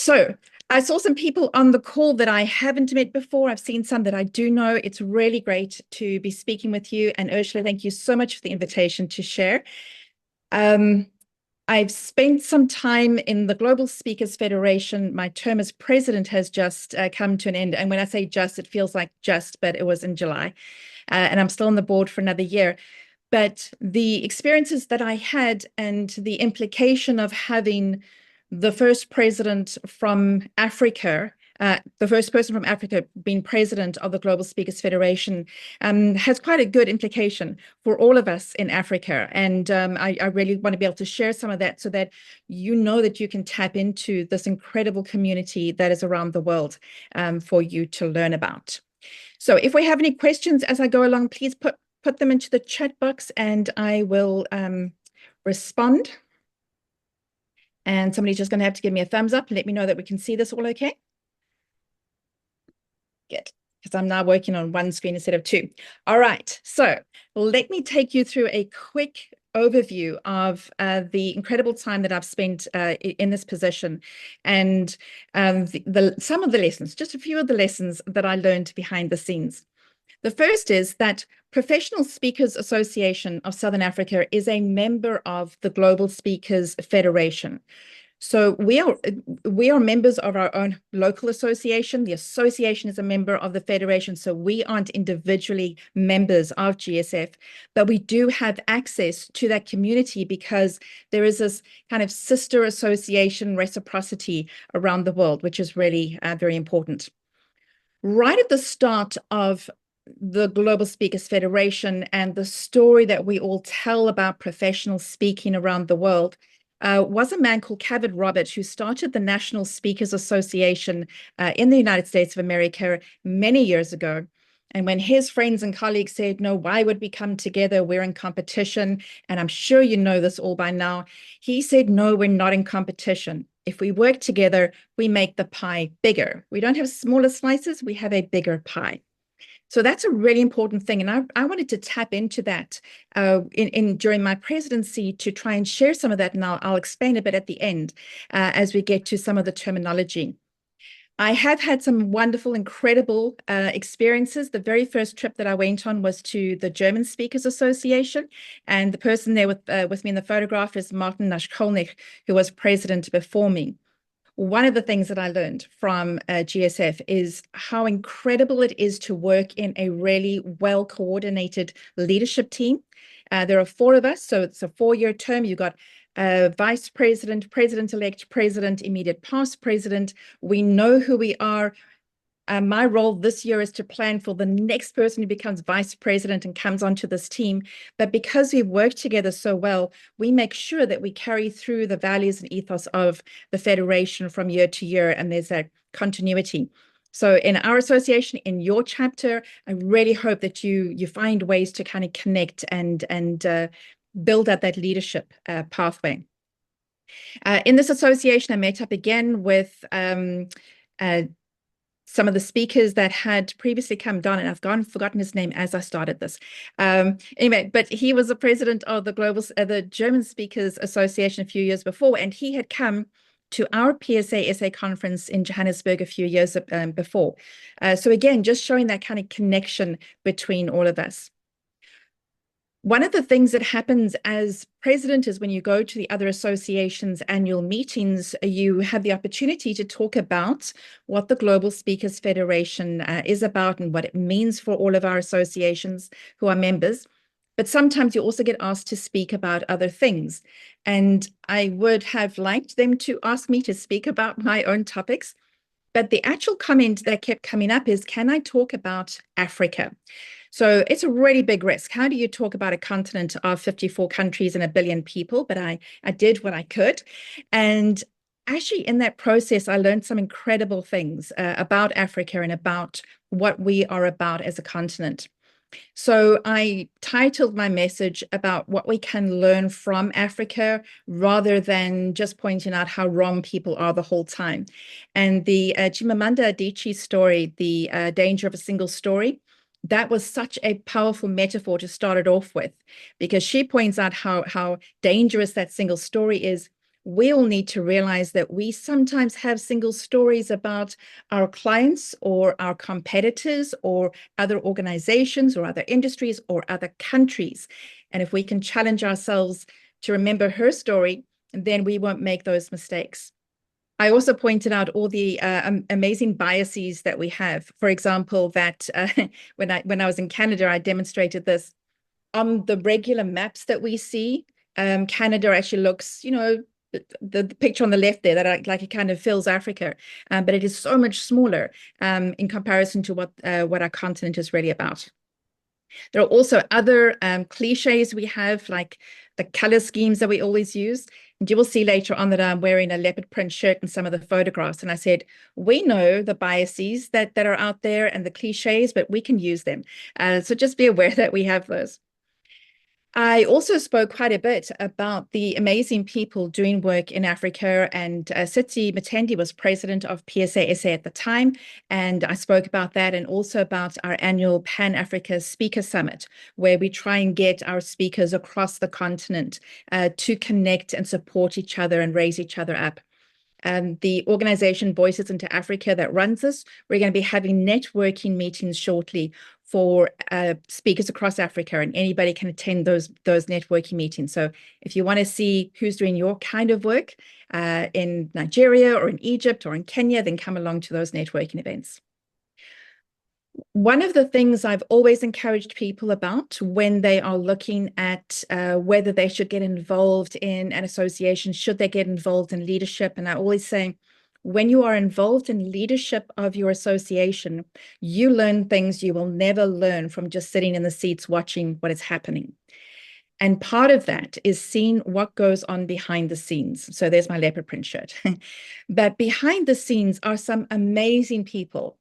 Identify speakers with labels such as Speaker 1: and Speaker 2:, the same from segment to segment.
Speaker 1: So I saw some people on the call that I haven't met before. I've seen some that I do know. It's really great to be speaking with you. And Ursula, thank you so much for the invitation to share. I've spent some time in the Global Speakers Federation. My term as president has just come to an end. And when I say just, it feels like just, but it was in July. And I'm still on the board for another year. But the experiences that I had and the implication of having the first president from Africa, the first person from Africa being president of the Global Speakers Federation, has quite a good implication for all of us in Africa. And I really want to be able to share some of that so that you know that you can tap into this incredible community that is around the world for you to learn about. So if we have any questions as I go along, please put them into the chat box and I will respond. And somebody's just going to have to give me a thumbs up and let me know that we can see this all okay. Good, because I'm now working on one screen instead of two. All right, so let me take you through a quick overview of the incredible time that I've spent in this position and some of the lessons, just a few of the lessons that I learned behind the scenes. The first is that Professional Speakers Association of Southern Africa is a member of the Global Speakers Federation. So we are members of our own local association. The association is a member of the federation, so we aren't individually members of GSF, but we do have access to that community because there is this kind of sister association reciprocity around the world, which is really very important. Right at the start of the Global Speakers Federation and the story that we all tell about professional speaking around the world was a man called Kavit Roberts, who started the National Speakers Association in the United States of America many years ago. And when his friends and colleagues said, no, why would we come together? We're in competition. And I'm sure you know this all by now. He said, no, we're not in competition. If we work together, we make the pie bigger. We don't have smaller slices, we have a bigger pie. So that's a really important thing. And I wanted to tap into that during my presidency to try and share some of that. And I'll explain a bit at the end as we get to some of the terminology. I have had some wonderful, incredible experiences. The very first trip that I went on was to the German Speakers Association. And the person there with me in the photograph is Martin Naschkolnig, who was president before me. One of the things that I learned from GSF is how incredible it is to work in a really well-coordinated leadership team. There are 4 of us, so it's a 4-year term. You've got vice president, president-elect, president, immediate past president. We know who we are. My role this year is to plan for the next person who becomes vice president and comes onto this team. But because we work together so well, we make sure that we carry through the values and ethos of the Federation from year to year, and there's that continuity. So in our association, in your chapter, I really hope that you find ways to kind of connect and build up that leadership pathway. In this association, I met up again with some of the speakers that had previously come down, and I've forgotten his name as I started this. Anyway, but he was the president of the German Speakers Association a few years before, and he had come to our PSASA conference in Johannesburg a few years before. So again, just showing that kind of connection between all of us. One of the things that happens as president is when you go to the other associations' annual meetings, you have the opportunity to talk about what the Global Speakers Federation is about and what it means for all of our associations who are members. But sometimes you also get asked to speak about other things. And I would have liked them to ask me to speak about my own topics. But the actual comment that kept coming up is, can I talk about Africa? So it's a really big risk. How do you talk about a continent of 54 countries and 1 billion people? But I did what I could. And actually in that process, I learned some incredible things about Africa and about what we are about as a continent. So I titled my message about what we can learn from Africa rather than just pointing out how wrong people are the whole time. And the Chimamanda Adichie story, The Danger of a Single Story, that was such a powerful metaphor to start it off with, because she points out how dangerous that single story is we all need to realize that we sometimes have single stories about our clients or our competitors or other organizations or other industries or other countries. And if we can challenge ourselves to remember her story, then we won't make those mistakes. I also pointed out all the amazing biases that we have. For example, that when I was in Canada, I demonstrated this on the regular maps that we see. Canada actually looks, the picture on the left there, that like it kind of fills Africa, but it is so much smaller in comparison to what our continent is really about. There are also other cliches we have, like the color schemes that we always use. And you will see later on that I'm wearing a leopard print shirt in some of the photographs. And I said, we know the biases that are out there and the cliches, but we can use them. So just be aware that we have those. I also spoke quite a bit about the amazing people doing work in Africa, and Sitsi Matendi was president of PSASA at the time, and I spoke about that and also about our annual Pan-Africa Speaker Summit, where we try and get our speakers across the continent to connect and support each other and raise each other up. The organization Voices into Africa that runs this, we're going to be having networking meetings shortly for speakers across Africa, and anybody can attend those networking meetings. So if you want to see who's doing your kind of work in Nigeria or in Egypt or in Kenya, then come along to those networking events. One of the things I've always encouraged people about when they are looking at whether they should get involved in an association, should they get involved in leadership? And I always say, when you are involved in leadership of your association, you learn things you will never learn from just sitting in the seats watching what is happening. And part of that is seeing what goes on behind the scenes. So there's my leopard print shirt. But behind the scenes are some amazing people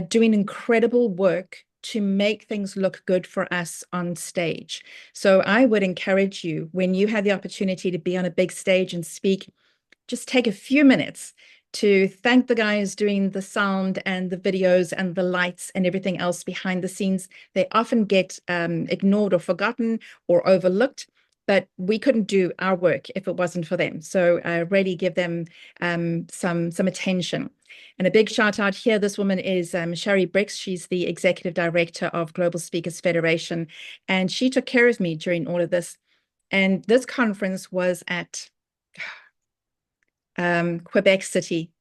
Speaker 1: doing incredible work to make things look good for us on stage. So I would encourage you, when you have the opportunity to be on a big stage and speak, just take a few minutes to thank the guys doing the sound and the videos and the lights and everything else behind the scenes. They often get ignored or forgotten or overlooked, but we couldn't do our work if it wasn't for them. So really give them some attention. And a big shout out here, this woman is Sherry Bricks. She's the executive director of Global Speakers Federation, and she took care of me during all of this. And this conference was at Quebec City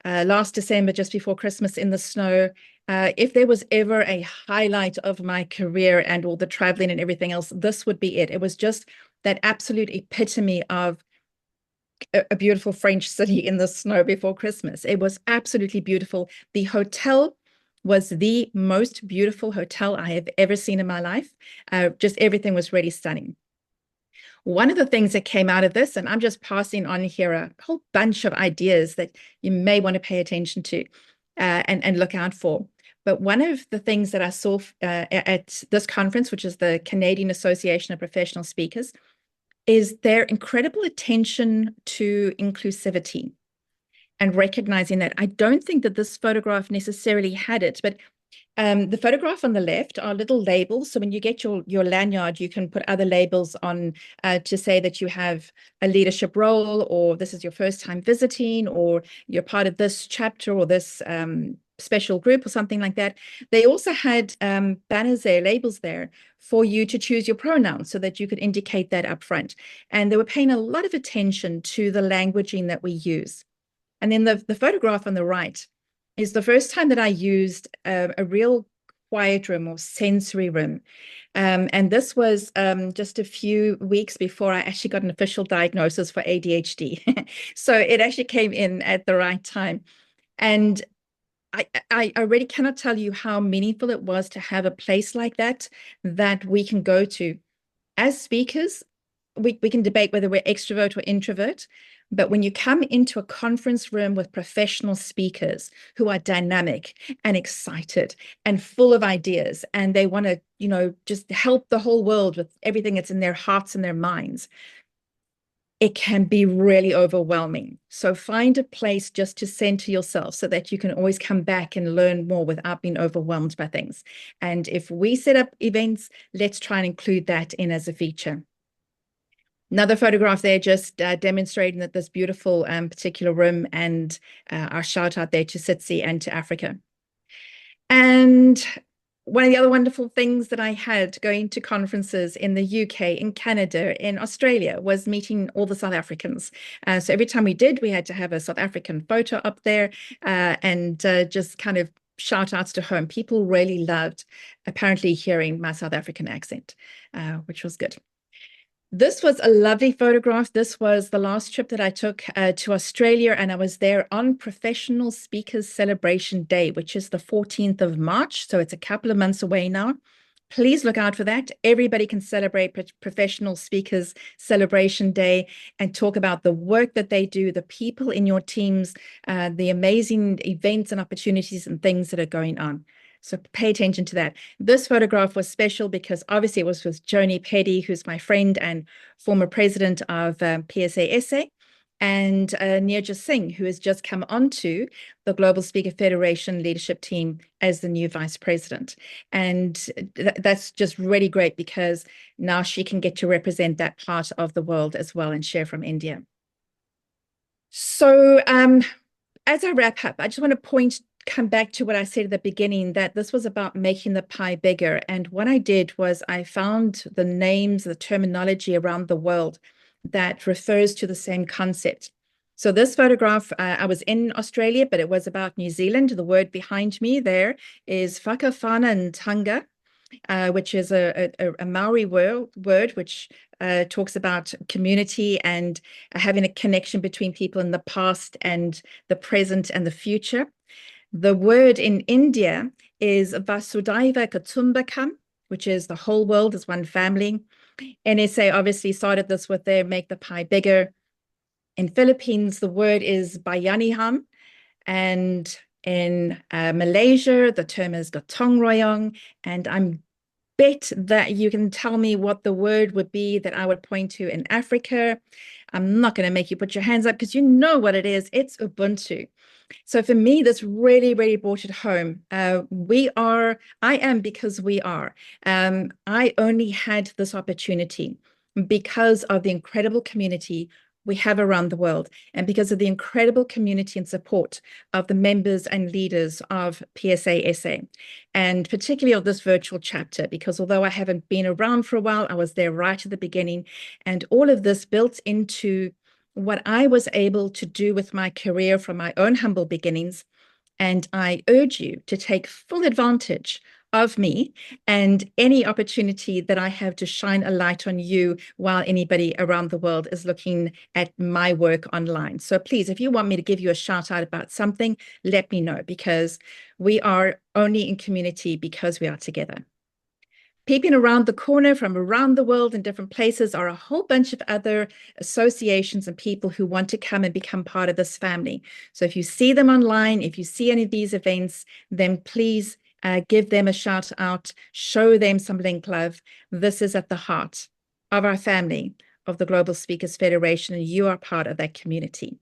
Speaker 1: last December, just before Christmas, in the snow. If there was ever a highlight of my career and all the traveling and everything else, this would be it. It was just that absolute epitome of a beautiful French city in the snow before Christmas. It was absolutely beautiful. The hotel was the most beautiful hotel I have ever seen in my life. Just everything was really stunning. One of the things that came out of this, and I'm just passing on here a whole bunch of ideas that you may want to pay attention to and look out for. But one of the things that I saw at this conference, which is the Canadian Association of Professional Speakers, is their incredible attention to inclusivity and recognizing that. I don't think that this photograph necessarily had it, but the photograph on the left are little labels. So when you get your lanyard, you can put other labels on to say that you have a leadership role, or this is your first time visiting, or you're part of this chapter or this special group or something like that. They also had banners there, labels there for you to choose your pronouns so that you could indicate that up front. And they were paying a lot of attention to the languaging that we use. And then the photograph on the right is the first time that I used a real quiet room or sensory room. And this was just a few weeks before I actually got an official diagnosis for ADHD. So it actually came in at the right time. And I really cannot tell you how meaningful it was to have a place like that we can go to. As speakers, we can debate whether we're extrovert or introvert, but when you come into a conference room with professional speakers who are dynamic and excited and full of ideas, and they want to, just help the whole world with everything that's in their hearts and their minds, it can be really overwhelming. So find a place just to center yourself so that you can always come back and learn more without being overwhelmed by things. And if we set up events, let's try and include that in as a feature. Another photograph there just demonstrating that this beautiful particular room, and our shout out there to Sitsi and to Africa. And one of the other wonderful things that I had going to conferences in the UK, in Canada, in Australia was meeting all the South Africans. So every time we did, we had to have a South African photo up there and just kind of shout outs to home. People really loved apparently hearing my South African accent, which was good. This was a lovely photograph. This was the last trip that I took to Australia, and I was there on Professional Speakers Celebration Day, which is the 14th of March. So it's a couple of months away now. Please look out for that. Everybody can celebrate Professional Speakers Celebration Day and talk about the work that they do, the people in your teams, the amazing events and opportunities and things that are going on. So pay attention to that. This photograph was special because obviously it was with Joni Petty, who's my friend and former president of PSASA, and Neerja Singh, who has just come onto the Global Speaker Federation leadership team as the new vice president. And that's just really great because now she can get to represent that part of the world as well and share from India. So as I wrap up, I just want to come back to what I said at the beginning, that this was about making the pie bigger. And what I did was I found the names, the terminology around the world that refers to the same concept. So this photograph, I was in Australia, but it was about New Zealand. The word behind me there is whakawhanaunga, which is a Maori word which talks about community and having a connection between people in the past and the present and the future. The word in India is Vasudhaiva Kutumbakam, which is the whole world as one family. NSA obviously started this with their make the pie bigger. In Philippines, the word is Bayaniham. And in Malaysia, the term is Gotong Royong. And I'm bet that you can tell me what the word would be that I would point to in Africa. I'm not going to make you put your hands up because you know what it is. It's Ubuntu. So for me, this really, really brought it home. I am because we are. I only had this opportunity because of the incredible community we have around the world, and because of the incredible community and support of the members and leaders of PSASA, and particularly of this virtual chapter, because although I haven't been around for a while, I was there right at the beginning, and all of this built into what I was able to do with my career from my own humble beginnings. And I urge you to take full advantage of me and any opportunity that I have to shine a light on you while anybody around the world is looking at my work online. So please, if you want me to give you a shout out about something, let me know, because we are only in community because we are together. Peeping around the corner from around the world in different places are a whole bunch of other associations and people who want to come and become part of this family. So if you see them online, if you see any of these events, then please give them a shout out, show them some link love. This is at the heart of our family of the Global Speakers Federation, and you are part of that community.